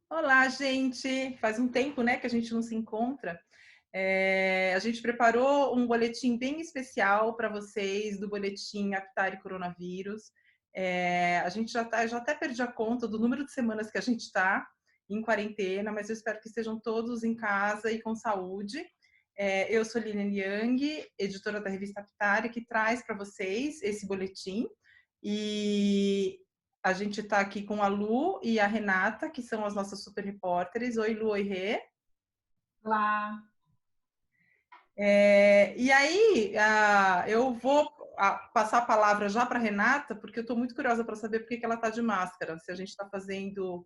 Olá, gente! Faz um tempo, né, que a gente não se encontra. A gente preparou um boletim bem especial para vocês do boletim Aptar e Coronavírus. A gente já até perdi a conta do número de semanas que a gente está em quarentena, mas eu espero que estejam todos em casa e com saúde. Eu sou Lilian Yang, editora da revista Aptar, que traz para vocês esse boletim. E a gente está aqui com a Lu e a Renata, que são as nossas super repórteres. Oi, Lu, oi, Rê. Olá. E aí, eu vou passar a palavra já para a Renata, porque eu estou muito curiosa para saber por que ela está de máscara, se a gente está fazendo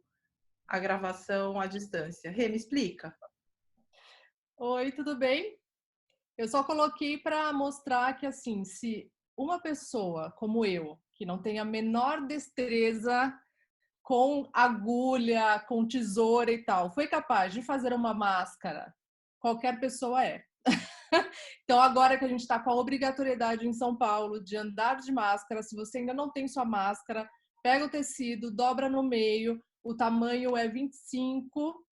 a gravação à distância. Rê, me explica. Oi, tudo bem? Eu só coloquei para mostrar que, assim, se uma pessoa como eu, que não tem a menor destreza com agulha, com tesoura e tal, foi capaz de fazer uma máscara, qualquer pessoa é. Então, agora que a gente está com a obrigatoriedade em São Paulo de andar de máscara, se você ainda não tem sua máscara, pega o tecido, dobra no meio, o tamanho é 25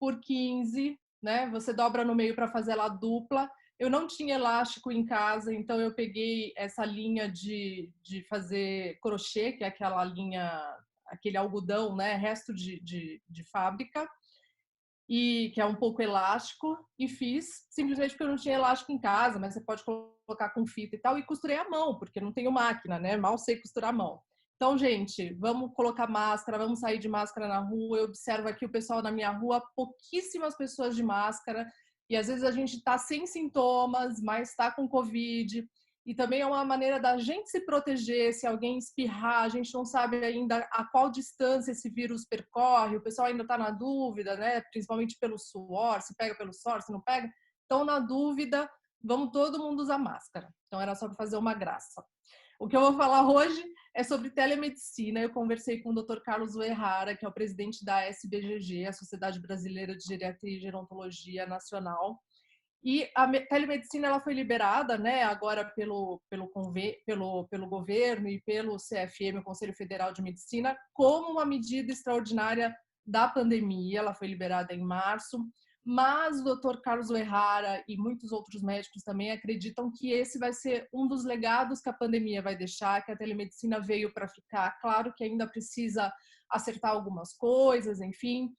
por 15, né? Você dobra no meio para fazer ela dupla. Eu não tinha elástico em casa, então eu peguei essa linha de fazer crochê, que é aquela linha, aquele algodão, né? Resto de fábrica, e que é um pouco elástico, e fiz simplesmente porque eu não tinha elástico em casa, mas você pode colocar com fita e tal, e costurei à mão, porque não tenho máquina, né? Mal sei costurar à mão. Então, gente, vamos colocar máscara, vamos sair de máscara na rua. Eu observo aqui o pessoal na minha rua, pouquíssimas pessoas de máscara, e às vezes a gente está sem sintomas, mas está com Covid. E também é uma maneira da gente se proteger. Se alguém espirrar, a gente não sabe ainda a qual distância esse vírus percorre, o pessoal ainda está na dúvida, né? Principalmente pelo suor, se pega pelo suor, se não pega. Então, na dúvida, vamos todo mundo usar máscara. Então, era só para fazer uma graça. O que eu vou falar hoje é sobre telemedicina. Eu conversei com o Dr. Carlos Uehara, que é o presidente da SBGG, a Sociedade Brasileira de Geriatria e Gerontologia Nacional. E a telemedicina ela foi liberada, né, agora pelo governo e pelo CFM, o Conselho Federal de Medicina, como uma medida extraordinária da pandemia. Ela foi liberada em março, mas o Dr. Carlos Uehara e muitos outros médicos também acreditam que esse vai ser um dos legados que a pandemia vai deixar, que a telemedicina veio para ficar. Claro que ainda precisa acertar algumas coisas, enfim,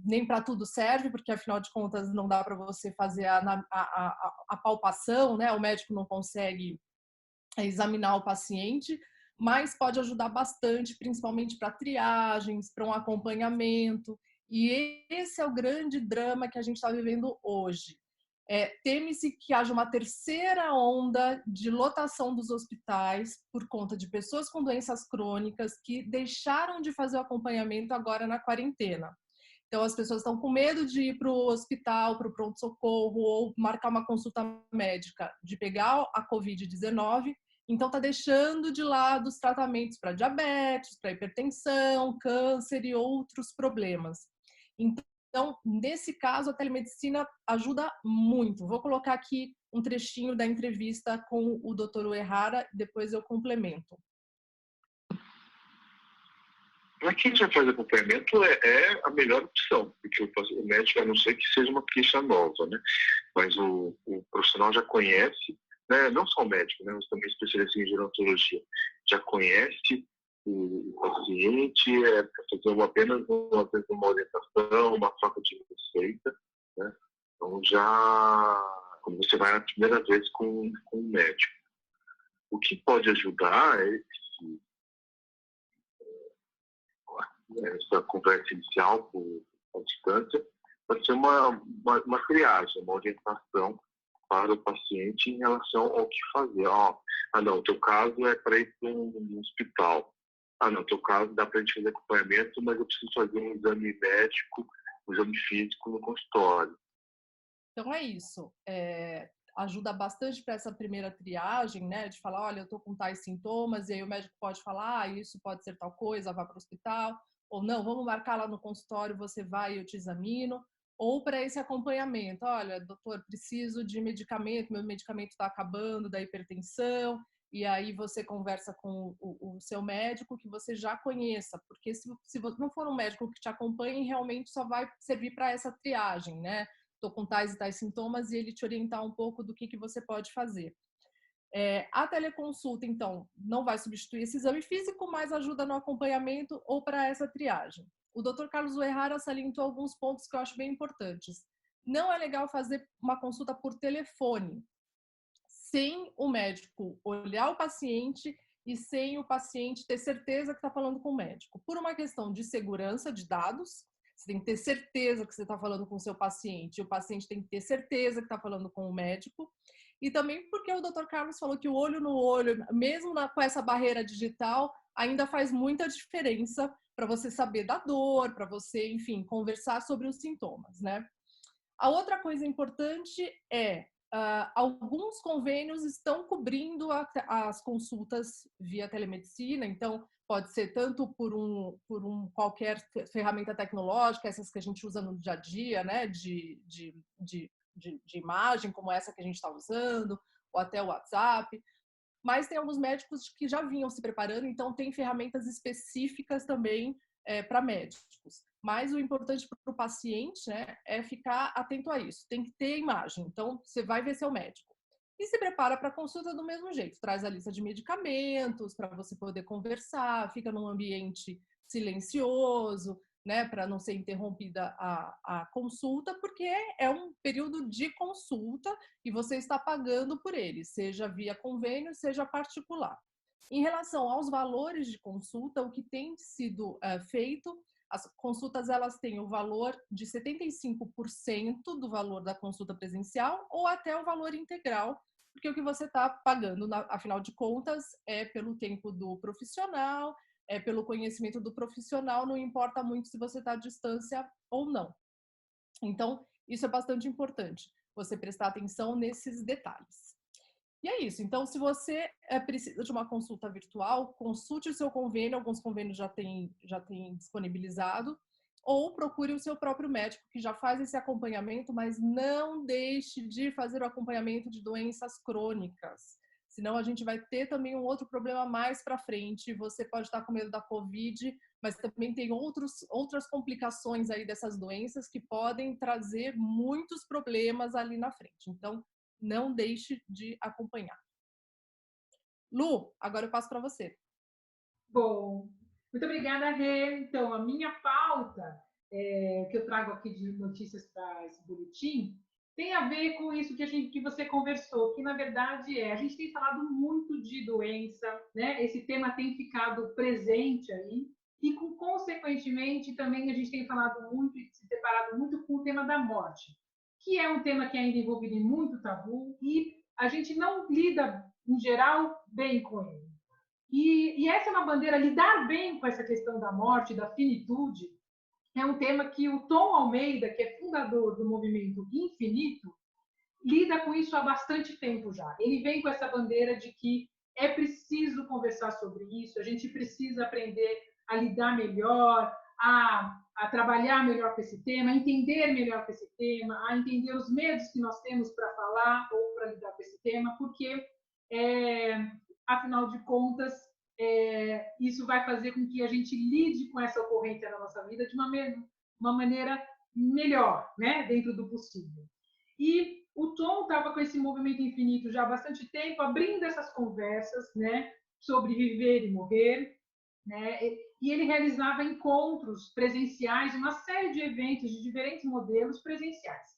nem para tudo serve, porque afinal de contas não dá para você fazer a palpação, né? O médico não consegue examinar o paciente, mas pode ajudar bastante, principalmente para triagens, para um acompanhamento. E esse é o grande drama que a gente está vivendo hoje. Teme-se que haja uma terceira onda de lotação dos hospitais por conta de pessoas com doenças crônicas que deixaram de fazer o acompanhamento agora na quarentena. Então, as pessoas estão com medo de ir para o hospital, para o pronto-socorro ou marcar uma consulta médica, de pegar a Covid-19. Então, está deixando de lado os tratamentos para diabetes, para hipertensão, câncer e outros problemas. Então, nesse caso, a telemedicina ajuda muito. Vou colocar aqui um trechinho da entrevista com o Dr. Uehara, depois eu complemento. Para quem já faz acompanhamento, é a melhor opção, porque o médico, a não ser que seja uma queixa nova, né? Mas o profissional já conhece, né? Não só o médico, né? Mas também especialista em gerontologia, já conhece o paciente, fazer apenas uma orientação, uma troca de receita, né? Então, quando você vai a primeira vez com o médico. O que pode ajudar é essa conversa inicial à distância, pode ser uma triagem, uma orientação para o paciente em relação ao que fazer. Não, o teu caso é para ir para um hospital. Não, o teu caso dá para a gente fazer acompanhamento, mas eu preciso fazer um exame médico, um exame físico no consultório. Então é isso. Ajuda bastante para essa primeira triagem, né? De falar, olha, eu estou com tais sintomas, e aí o médico pode falar, isso pode ser tal coisa, vá para o hospital, ou não, vamos marcar lá no consultório, você vai e eu te examino. ou para esse acompanhamento. Olha, doutor, preciso de medicamento, meu medicamento está acabando da hipertensão, e aí você conversa com o seu médico que você já conheça, porque se não for um médico que te acompanhe, realmente só vai servir para essa triagem, né? Estou com tais e tais sintomas, e ele te orientar um pouco do que você pode fazer. A teleconsulta, então, não vai substituir esse exame físico, mas ajuda no acompanhamento ou para essa triagem. O Dr. Carlos Uehara salientou alguns pontos que eu acho bem importantes. Não é legal fazer uma consulta por telefone, sem o médico olhar o paciente e sem o paciente ter certeza que está falando com o médico. Por uma questão de segurança de dados, você tem que ter certeza que você está falando com o seu paciente, e o paciente tem que ter certeza que está falando com o médico. E também porque o Dr. Carlos falou que o olho no olho, mesmo com essa barreira digital, ainda faz muita diferença para você saber da dor, para você, enfim, conversar sobre os sintomas, né? A outra coisa importante é alguns convênios estão cobrindo as consultas via telemedicina, então pode ser tanto por qualquer ferramenta tecnológica, essas que a gente usa no dia a dia, né, de imagem, como essa que a gente está usando, ou até o WhatsApp. Mas tem alguns médicos que já vinham se preparando, então tem ferramentas específicas também para médicos. Mas o importante para o paciente, né, é ficar atento a isso. Tem que ter imagem. Então, você vai ver seu médico. E se prepara para a consulta do mesmo jeito. Traz a lista de medicamentos para você poder conversar, fica num ambiente silencioso, né, para não ser interrompida a consulta, porque é um período de consulta e você está pagando por ele, seja via convênio, seja particular. Em relação aos valores de consulta, o que tem sido feito, as consultas elas têm o valor de 75% do valor da consulta presencial ou até o valor integral, porque o que você está pagando, afinal de contas, é pelo tempo do profissional, é pelo conhecimento do profissional, não importa muito se você está à distância ou não. Então, isso é bastante importante, você prestar atenção nesses detalhes. E é isso. Então, se você precisa de uma consulta virtual, consulte o seu convênio, alguns convênios já têm disponibilizado, ou procure o seu próprio médico, que já faz esse acompanhamento, mas não deixe de fazer o acompanhamento de doenças crônicas. Senão a gente vai ter também um outro problema mais para frente. Você pode estar com medo da Covid, mas também tem outras complicações aí dessas doenças que podem trazer muitos problemas ali na frente. Então, não deixe de acompanhar. Lu, agora eu passo para você. Bom, muito obrigada, Rê. Então, a minha pauta, que eu trago aqui de notícias para esse boletim, tem a ver com isso que você conversou, que na verdade a gente tem falado muito de doença, né? Esse tema tem ficado presente aí, e consequentemente também a gente tem falado muito e se deparado muito com o tema da morte, que é um tema que ainda é envolvido em muito tabu e a gente não lida, em geral, bem com ele. E essa é uma bandeira, lidar bem com essa questão da morte, da finitude, é um tema que o Tom Almeida, que é fundador do movimento Infinito, lida com isso há bastante tempo já. Ele vem com essa bandeira de que é preciso conversar sobre isso, a gente precisa aprender a lidar melhor, a trabalhar melhor com esse tema, a entender melhor com esse tema, a entender os medos que nós temos para falar ou para lidar com esse tema, porque, afinal de contas, isso vai fazer com que a gente lide com essa ocorrência na nossa vida de uma maneira melhor, né? Dentro do possível. E o Tom estava com esse movimento infinito já há bastante tempo, abrindo essas conversas, né? Sobre viver e morrer, né? E ele realizava encontros presenciais, uma série de eventos de diferentes modelos presenciais.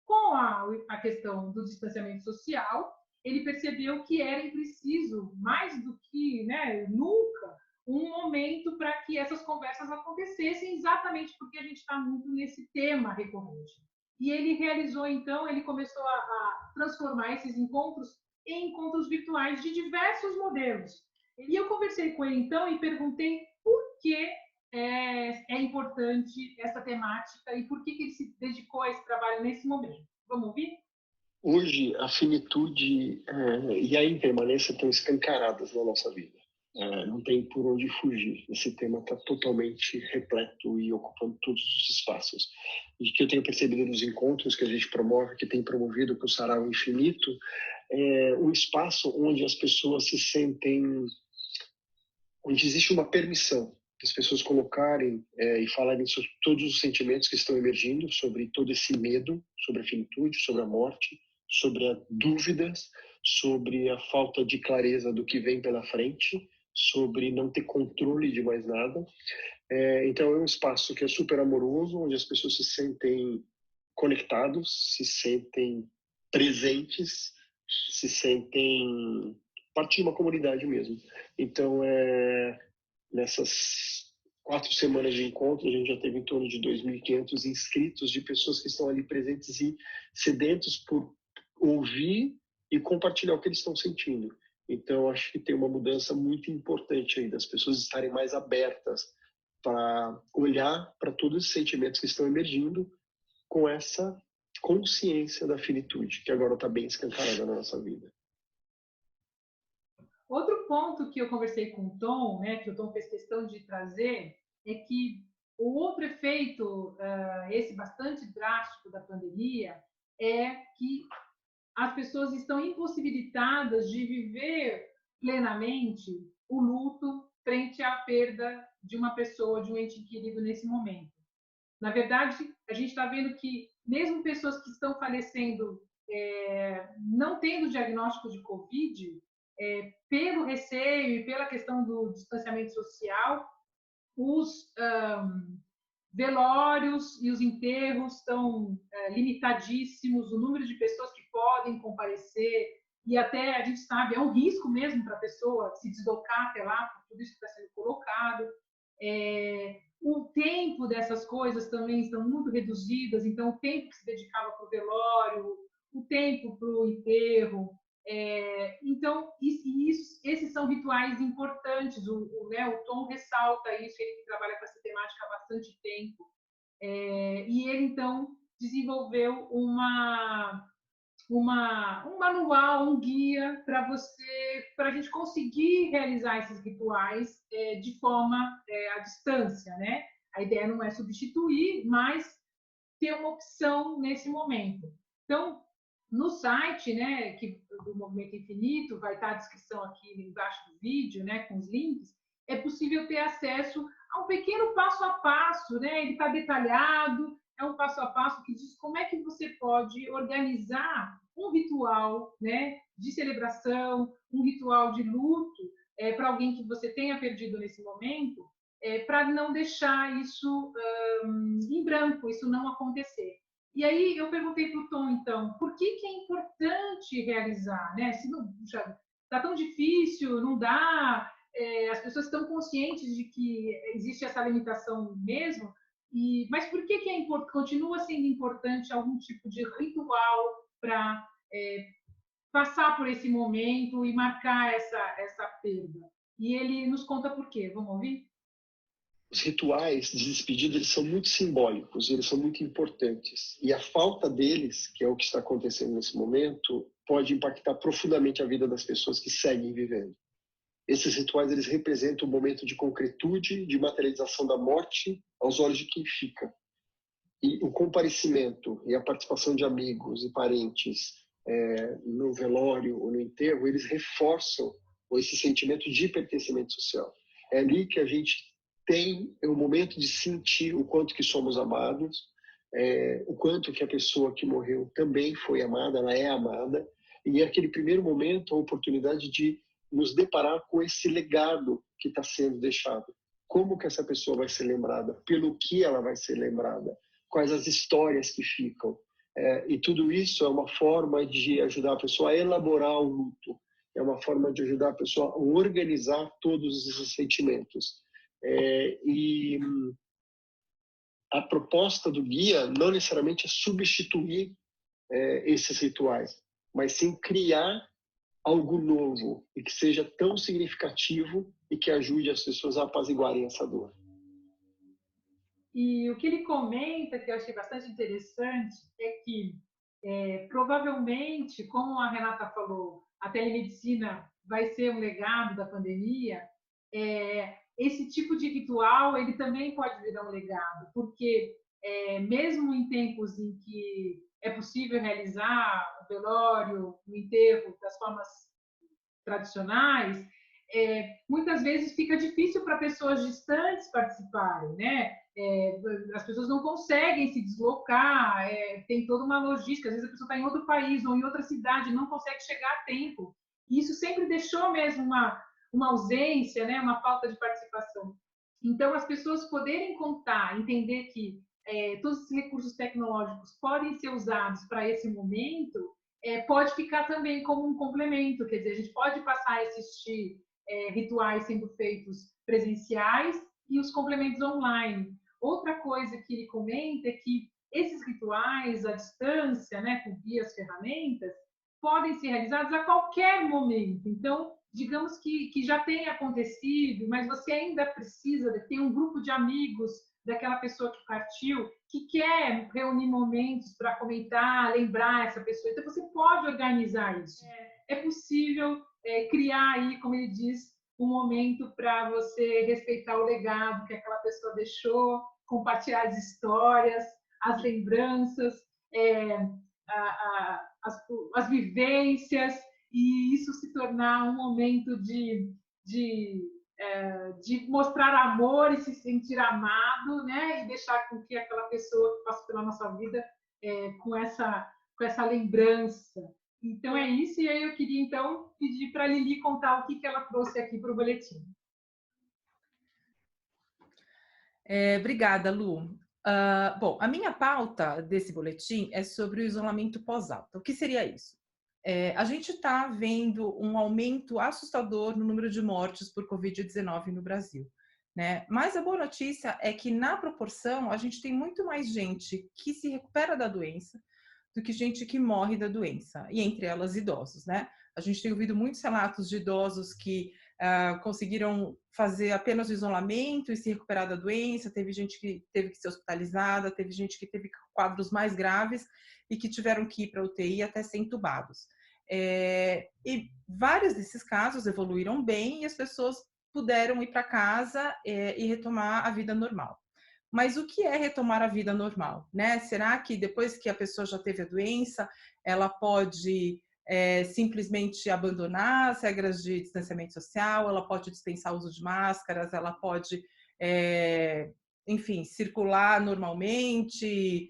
Com a questão do distanciamento social, ele percebeu que era preciso, mais do que, né, nunca, um momento para que essas conversas acontecessem, exatamente porque a gente está muito nesse tema recorrente. E ele realizou, então, ele começou a transformar esses encontros em encontros virtuais de diversos modelos. E eu conversei com ele, então, e perguntei por que é importante essa temática e por que ele se dedicou a esse trabalho nesse momento. Vamos ouvir? Hoje, a finitude e a impermanência estão escancaradas na nossa vida. Não tem por onde fugir. Esse tema está totalmente repleto e ocupando todos os espaços. E que eu tenho percebido nos encontros que a gente promove, que tem promovido para o Sarau Infinito, é um espaço onde as pessoas se sentem, onde existe uma permissão das pessoas colocarem e falarem sobre todos os sentimentos que estão emergindo, sobre todo esse medo, sobre a finitude, sobre a morte, sobre as dúvidas, sobre a falta de clareza do que vem pela frente, sobre não ter controle de mais nada. Então é um espaço que é super amoroso, onde as pessoas se sentem conectados, se sentem presentes, se sentem parte de uma comunidade mesmo. Então, nessas 4 semanas de encontro, a gente já teve em torno de 2.500 inscritos de pessoas que estão ali presentes e sedentos por ouvir e compartilhar o que eles estão sentindo. Então, acho que tem uma mudança muito importante aí, das pessoas estarem mais abertas para olhar para todos os sentimentos que estão emergindo com essa consciência da finitude, que agora está bem escancarada na nossa vida. Outro ponto que eu conversei com o Tom, né, que o Tom fez questão de trazer, é que o outro efeito, esse bastante drástico da pandemia, é que as pessoas estão impossibilitadas de viver plenamente o luto frente à perda de uma pessoa, de um ente querido nesse momento. Na verdade, a gente está vendo que mesmo pessoas que estão falecendo, não tendo diagnóstico de Covid, pelo receio e pela questão do distanciamento social, os velórios e os enterros estão limitadíssimos, o número de pessoas que podem comparecer, e até a gente sabe, é um risco mesmo para a pessoa se deslocar até lá, por tudo isso que está sendo colocado. O tempo dessas coisas também estão muito reduzidas, então o tempo que se dedicava para o velório, o tempo para o enterro. Então, esses são rituais importantes. O Tom ressalta isso, ele que trabalha com essa temática há bastante tempo. E ele, então, desenvolveu um manual, um guia para a gente conseguir realizar esses rituais de forma à distância, né? A ideia não é substituir, mas ter uma opção nesse momento. Então, no site, né, do Movimento Infinito, vai estar a descrição aqui embaixo do vídeo, né, com os links, é possível ter acesso a um pequeno passo a passo, né? Ele está detalhado, é um passo a passo que diz como é que você pode organizar um ritual, né, de celebração, um ritual de luto para alguém que você tenha perdido nesse momento, para não deixar isso em branco, isso não acontecer. E aí eu perguntei para o Tom, então, por que é importante realizar, né? Se não está tão difícil, não dá, as pessoas estão conscientes de que existe essa limitação mesmo, mas por que continua sendo importante algum tipo de ritual para passar por esse momento e marcar essa perda? E ele nos conta por quê. Vamos ouvir? Os rituais de despedida, eles são muito simbólicos, eles são muito importantes. E a falta deles, que é o que está acontecendo nesse momento, pode impactar profundamente a vida das pessoas que seguem vivendo. Esses rituais, eles representam um momento de concretude, de materialização da morte aos olhos de quem fica. E o comparecimento e a participação de amigos e parentes no velório ou no enterro, eles reforçam esse sentimento de pertencimento social. É ali que a gente tem o momento de sentir o quanto que somos amados, o quanto que a pessoa que morreu também foi amada, ela é amada, e é aquele primeiro momento, a oportunidade de nos deparar com esse legado que está sendo deixado. Como que essa pessoa vai ser lembrada? Pelo que ela vai ser lembrada? Quais as histórias que ficam? E tudo isso é uma forma de ajudar a pessoa a elaborar o luto, é uma forma de ajudar a pessoa a organizar todos esses sentimentos. E a proposta do guia não necessariamente é substituir esses rituais, mas sim criar algo novo e que seja tão significativo e que ajude as pessoas a apaziguarem essa dor. E o que ele comenta, que eu achei bastante interessante, é que provavelmente, como a Renata falou, a telemedicina vai ser um legado da pandemia, esse tipo de ritual ele também pode virar um legado, porque mesmo em tempos em que é possível realizar o velório, o enterro das formas tradicionais, muitas vezes fica difícil para pessoas distantes participarem, né? As pessoas não conseguem se deslocar, tem toda uma logística, às vezes a pessoa está em outro país ou em outra cidade, não consegue chegar a tempo. E isso sempre deixou mesmo uma ausência, né? Uma falta de participação. Então, as pessoas poderem contar, entender que todos esses recursos tecnológicos podem ser usados para esse momento, pode ficar também como um complemento, quer dizer, a gente pode passar a assistir rituais sendo feitos presenciais e os complementos online. Outra coisa que ele comenta é que esses rituais à distância, né, com guias, ferramentas, podem ser realizados a qualquer momento. Então, digamos que já tenha acontecido, mas você ainda precisa ter um grupo de amigos daquela pessoa que partiu, que quer reunir momentos para comentar, lembrar essa pessoa. Então, você pode organizar isso. É possível criar aí, como ele diz, um momento para você respeitar o legado que aquela pessoa deixou, compartilhar as histórias, as lembranças, as vivências, e isso se tornar um momento de mostrar amor e se sentir amado, né? E deixar com que aquela pessoa que passa pela nossa vida com essa lembrança. Então é isso, e aí eu queria então pedir para a Lili contar o que ela trouxe aqui para o boletim. Obrigada, Lu. Bom, a minha pauta desse boletim é sobre o isolamento pós-alta. O que seria isso? A gente está vendo um aumento assustador no número de mortes por Covid-19 no Brasil, né? Mas a boa notícia é que, na proporção, a gente tem muito mais gente que se recupera da doença do que gente que morre da doença, e entre elas idosos, né? A gente tem ouvido muitos relatos de idosos que conseguiram fazer apenas o isolamento e se recuperar da doença, teve gente que teve que ser hospitalizada, teve gente que teve quadros mais graves e que tiveram que ir para a UTI até ser entubados. E vários desses casos evoluíram bem e as pessoas puderam ir para casa e retomar a vida normal. Mas o que é retomar a vida normal, né? Será que depois que a pessoa já teve a doença, ela pode simplesmente abandonar as regras de distanciamento social, ela pode dispensar o uso de máscaras, ela pode, enfim, circular normalmente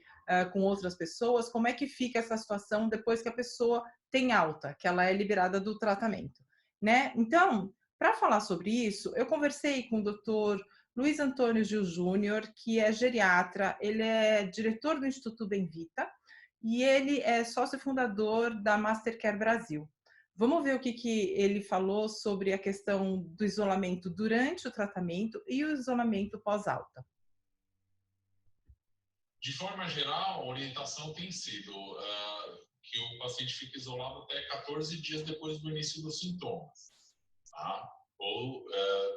com outras pessoas? Como é que fica essa situação depois que a pessoa tem alta, que ela é liberada do tratamento, né? Então, para falar sobre isso, eu conversei com o Dr. Luiz Antônio Gil Júnior, que é geriatra, ele é diretor do Instituto Benvita e ele é sócio fundador da Mastercare Brasil. Vamos ver o que ele falou sobre a questão do isolamento durante o tratamento e o isolamento pós-alta. De forma geral, a orientação tem sido que o paciente fique isolado até 14 dias depois do início dos sintomas, tá? Ou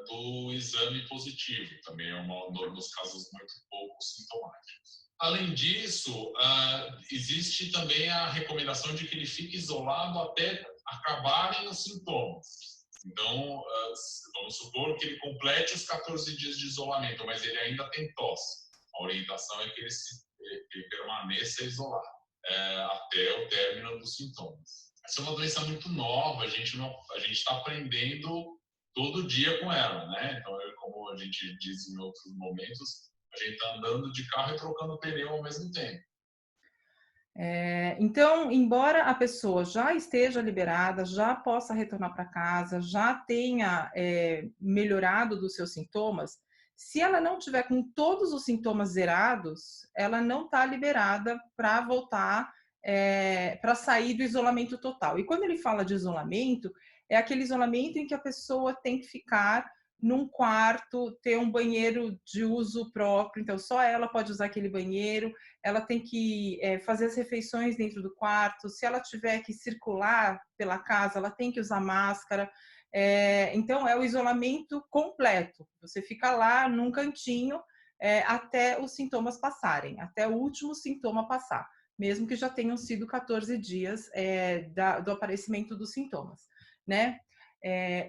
do exame positivo, também é nos casos muito pouco sintomáticos. Além disso, existe também a recomendação de que ele fique isolado até acabarem os sintomas. Então, vamos supor que ele complete os 14 dias de isolamento, mas ele ainda tem tosse. A orientação é que ele permaneça isolado até o término dos sintomas. Essa é uma doença muito nova, a gente está aprendendo todo dia com ela, né? Então, como a gente diz em outros momentos, a gente está andando de carro e trocando pneu ao mesmo tempo. Então, embora a pessoa já esteja liberada, já possa retornar para casa, já tenha melhorado dos seus sintomas, se ela não tiver com todos os sintomas zerados, ela não está liberada para voltar, para sair do isolamento total. E quando ele fala de isolamento, é aquele isolamento em que a pessoa tem que ficar num quarto, ter um banheiro de uso próprio, então só ela pode usar aquele banheiro, ela tem que fazer as refeições dentro do quarto, se ela tiver que circular pela casa, ela tem que usar máscara. Então, é o isolamento completo, você fica lá num cantinho até os sintomas passarem, até o último sintoma passar, mesmo que já tenham sido 14 dias do aparecimento dos sintomas, né?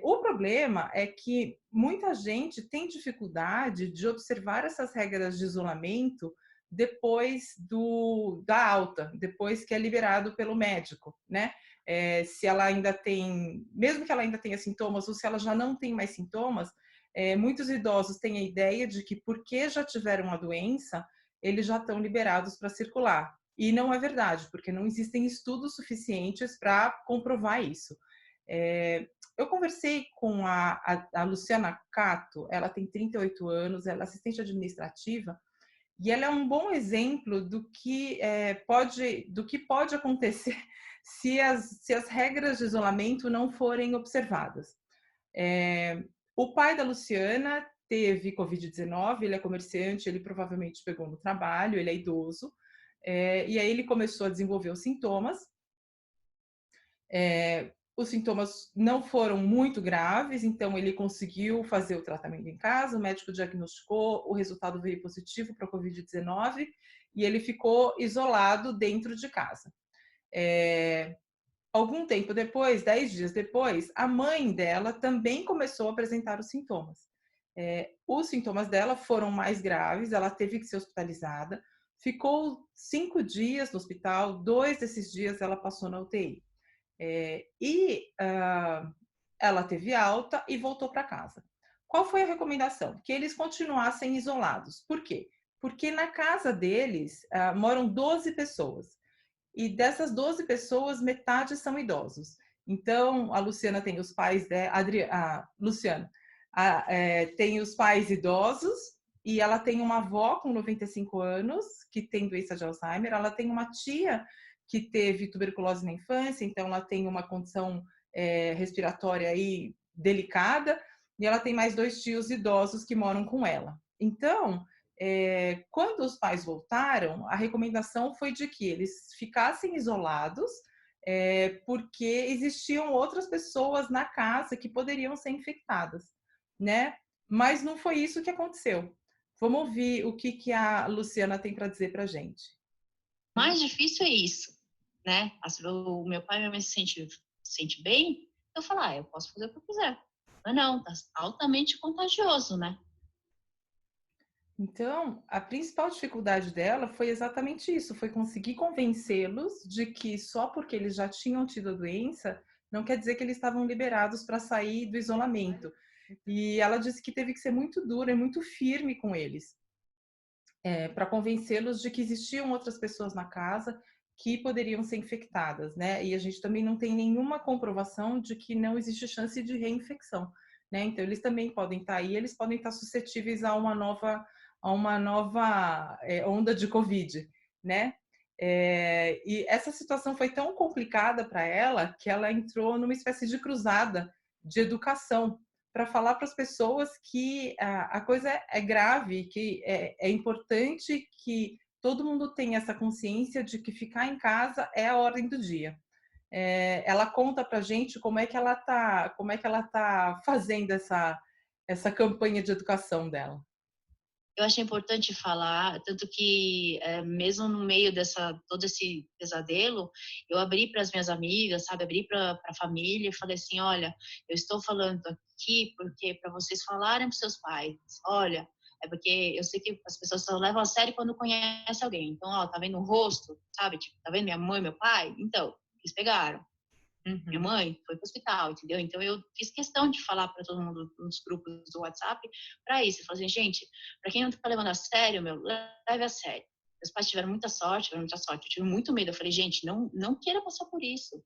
O problema é que muita gente tem dificuldade de observar essas regras de isolamento depois da alta, depois que é liberado pelo médico, né? Se ela ainda tem, mesmo que ela ainda tenha sintomas, ou se ela já não tem mais sintomas, muitos idosos têm a ideia de que porque já tiveram a doença, eles já estão liberados para circular. E não é verdade, porque não existem estudos suficientes para comprovar isso. Eu conversei com a Luciana Cato, ela tem 38 anos, ela é assistente administrativa, e ela é um bom exemplo do que pode acontecer se as regras de isolamento não forem observadas. O pai da Luciana teve Covid-19, ele é comerciante, ele provavelmente pegou no trabalho, ele é idoso, e aí ele começou a desenvolver os sintomas. Os sintomas não foram muito graves, então ele conseguiu fazer o tratamento em casa, o médico diagnosticou, o resultado veio positivo para a Covid-19 e ele ficou isolado dentro de casa. Algum tempo depois, 10 dias depois, a mãe dela também começou a apresentar os sintomas. Os sintomas dela foram mais graves, ela teve que ser hospitalizada, ficou 5 dias no hospital, 2 desses dias ela passou na UTI. Ela teve alta e voltou para casa. Qual foi a recomendação? Que eles continuassem isolados. Por quê? Porque na casa deles moram 12 pessoas. E dessas 12 pessoas, metade são idosos. Então, a Luciana tem os pais Luciana tem os pais idosos e ela tem uma avó com 95 anos que tem doença de Alzheimer. Ela tem uma tia que teve tuberculose na infância, então ela tem uma condição respiratória aí delicada, e ela tem mais 2 tios idosos que moram com ela. Então, quando os pais voltaram, a recomendação foi de que eles ficassem isolados, porque existiam outras pessoas na casa que poderiam ser infectadas, né? Mas não foi isso que aconteceu. Vamos ouvir o que a Luciana tem para dizer para a gente. O mais difícil é isso, né? O meu pai e minha mãe se sente bem, eu falo, eu posso fazer o que eu quiser. Mas não, tá altamente contagioso, né? Então, a principal dificuldade dela foi exatamente isso, foi conseguir convencê-los de que só porque eles já tinham tido a doença, não quer dizer que eles estavam liberados para sair do isolamento. E ela disse que teve que ser muito dura e muito firme com eles, para convencê-los de que existiam outras pessoas na casa que poderiam ser infectadas, né? E a gente também não tem nenhuma comprovação de que não existe chance de reinfecção, né? Então, eles também podem estar aí, eles podem estar suscetíveis a uma nova onda de Covid, né? E essa situação foi tão complicada para ela que ela entrou numa espécie de cruzada de educação para falar para as pessoas que a coisa é grave, que é importante que todo mundo tenha essa consciência de que ficar em casa é a ordem do dia. Ela conta para a gente como é que ela tá fazendo essa campanha de educação dela. Eu achei importante falar, tanto que mesmo no meio todo esse pesadelo, eu abri para as minhas amigas, sabe, abri para a família e falei assim, olha, eu estou falando aqui porque para vocês falarem para seus pais, olha, é porque eu sei que as pessoas só levam a sério quando conhecem alguém. Então, tá vendo o rosto, sabe, tipo, tá vendo minha mãe, meu pai? Então, eles pegaram. Minha mãe foi para o hospital, entendeu? Então, eu fiz questão de falar para todo mundo nos grupos do WhatsApp para isso. Eu falei assim, gente, para quem não está levando a sério, leve a sério. Meus pais tiveram muita sorte. Eu tive muito medo. Eu falei, gente, não queira passar por isso.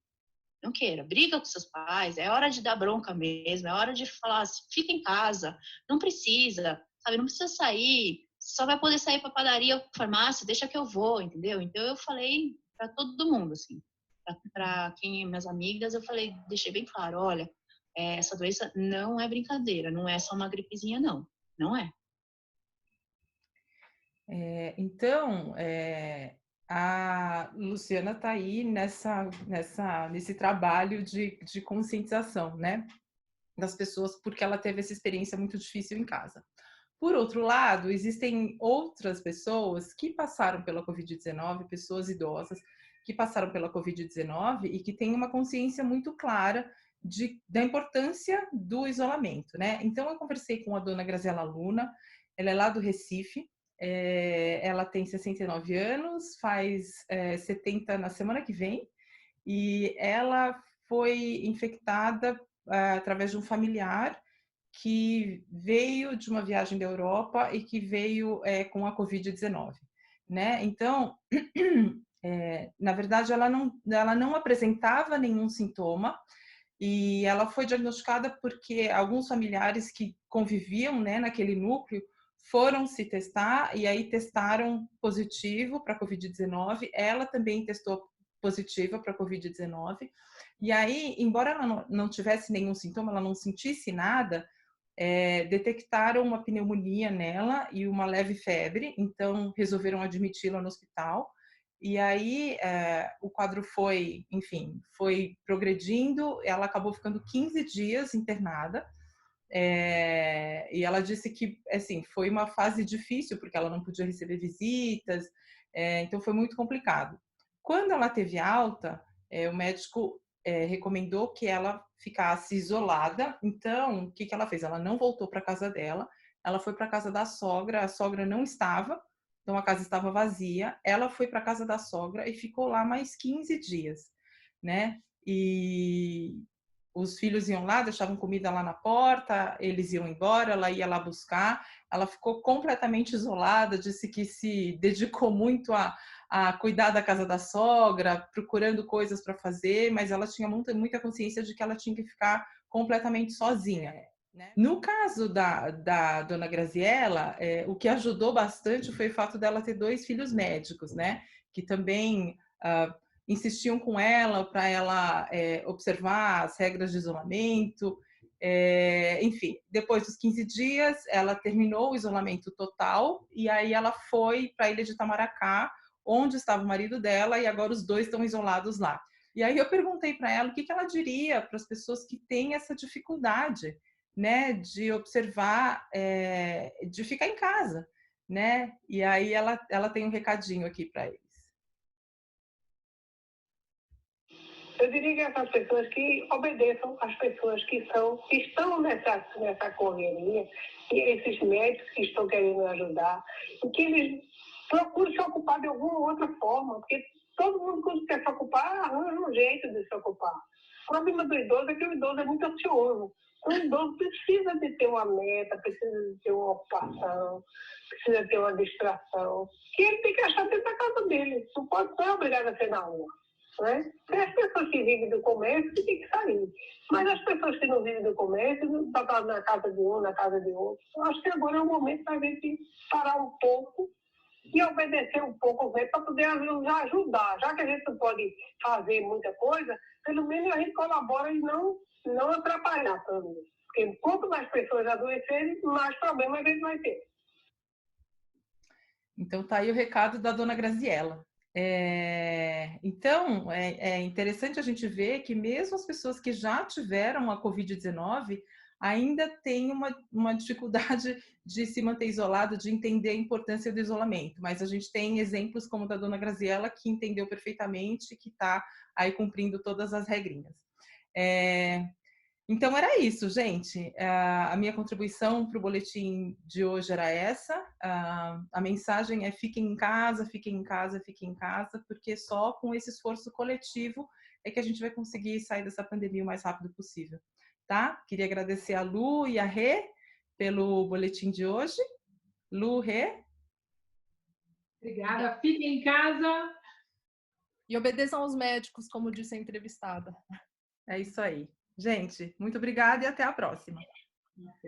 Não queira. Briga com seus pais. É hora de dar bronca mesmo. É hora de falar, fica em casa. Não precisa, sabe? Não precisa sair. Só vai poder sair para padaria ou farmácia. Deixa que eu vou, entendeu? Então, eu falei para todo mundo, assim. Para quem minhas amigas, eu falei, deixei bem claro, olha, essa doença não é brincadeira, não é só uma gripezinha, não é. Então, a Luciana está aí nesse trabalho de conscientização, né, das pessoas, porque ela teve essa experiência muito difícil em casa. Por outro lado, existem outras pessoas que passaram pela Covid-19, pessoas idosas, que passaram pela Covid-19 e que têm uma consciência muito clara da importância do isolamento, né? Então, eu conversei com a dona Graziela Luna, ela é lá do Recife, ela tem 69 anos, faz 70 na semana que vem, e ela foi infectada através de um familiar que veio de uma viagem da Europa e que veio com a Covid-19, né? Então, na verdade, ela não apresentava nenhum sintoma, e ela foi diagnosticada porque alguns familiares que conviviam, né, naquele núcleo foram se testar e aí testaram positivo para a Covid-19. Ela também testou positiva para a Covid-19. E aí, embora ela não tivesse nenhum sintoma, ela não sentisse nada, detectaram uma pneumonia nela e uma leve febre, então resolveram admiti-la no hospital. E aí o quadro foi, enfim, foi progredindo, ela acabou ficando 15 dias internada, e ela disse que, assim, foi uma fase difícil, porque ela não podia receber visitas, então foi muito complicado. Quando ela teve alta, o médico recomendou que ela ficasse isolada, então o que ela fez? Ela não voltou para a casa dela, ela foi para a casa da sogra, a sogra não estava, então a casa estava vazia, ela foi para a casa da sogra e ficou lá mais 15 dias, né? E os filhos iam lá, deixavam comida lá na porta, eles iam embora, ela ia lá buscar, ela ficou completamente isolada, disse que se dedicou muito a cuidar da casa da sogra, procurando coisas para fazer, mas ela tinha muita consciência de que ela tinha que ficar completamente sozinha. No caso da dona Graziela, o que ajudou bastante foi o fato dela ter 2 filhos médicos, né? Que também insistiam com ela para ela observar as regras de isolamento. Enfim, depois dos 15 dias, ela terminou o isolamento total e aí ela foi para a ilha de Itamaracá, onde estava o marido dela, e agora os 2 estão isolados lá. E aí eu perguntei para ela o que ela diria para as pessoas que têm essa dificuldade, né, de observar, de ficar em casa, né? E aí ela tem um recadinho aqui para eles. Eu diria que essas pessoas que obedeçam às pessoas que estão nessa correria, e esses médicos que estão querendo ajudar, e que eles procurem se ocupar de alguma outra forma, porque todo mundo, quando quer se ocupar, arranja um jeito de se ocupar. O problema do idoso é que o idoso é muito ansioso. O idoso precisa de ter uma meta, precisa de ter uma ocupação, precisa ter uma distração, que ele tem que achar dentro da casa dele. Não pode ser obrigado a ser na rua. Né? Tem as pessoas que vivem do comércio que tem que sair. Mas as pessoas que não vivem do comércio, estão na casa de um, na casa de outro. Eu acho que agora é o momento da gente parar um pouco e obedecer um pouco para poder nos ajudar. Já que a gente não pode fazer muita coisa, pelo menos a gente colabora e não atrapalhar também. Porque quanto mais pessoas adoecerem, mais problemas a gente vai ter. Então tá aí o recado da dona Graziela. Então, é interessante a gente ver que mesmo as pessoas que já tiveram a Covid-19 ainda têm uma dificuldade de se manter isolado, de entender a importância do isolamento. Mas a gente tem exemplos como o da dona Graziela, que entendeu perfeitamente, que está aí cumprindo todas as regrinhas. Então, era isso, gente. A minha contribuição para o boletim de hoje era essa. A mensagem é: fiquem em casa, fiquem em casa, fiquem em casa, porque só com esse esforço coletivo é que a gente vai conseguir sair dessa pandemia o mais rápido possível, tá? Queria agradecer a Lu e a Rê pelo boletim de hoje. Lu, Rê? Obrigada. Fiquem em casa. E obedeçam aos médicos, como disse a entrevistada. É isso aí. Gente, muito obrigada e até a próxima.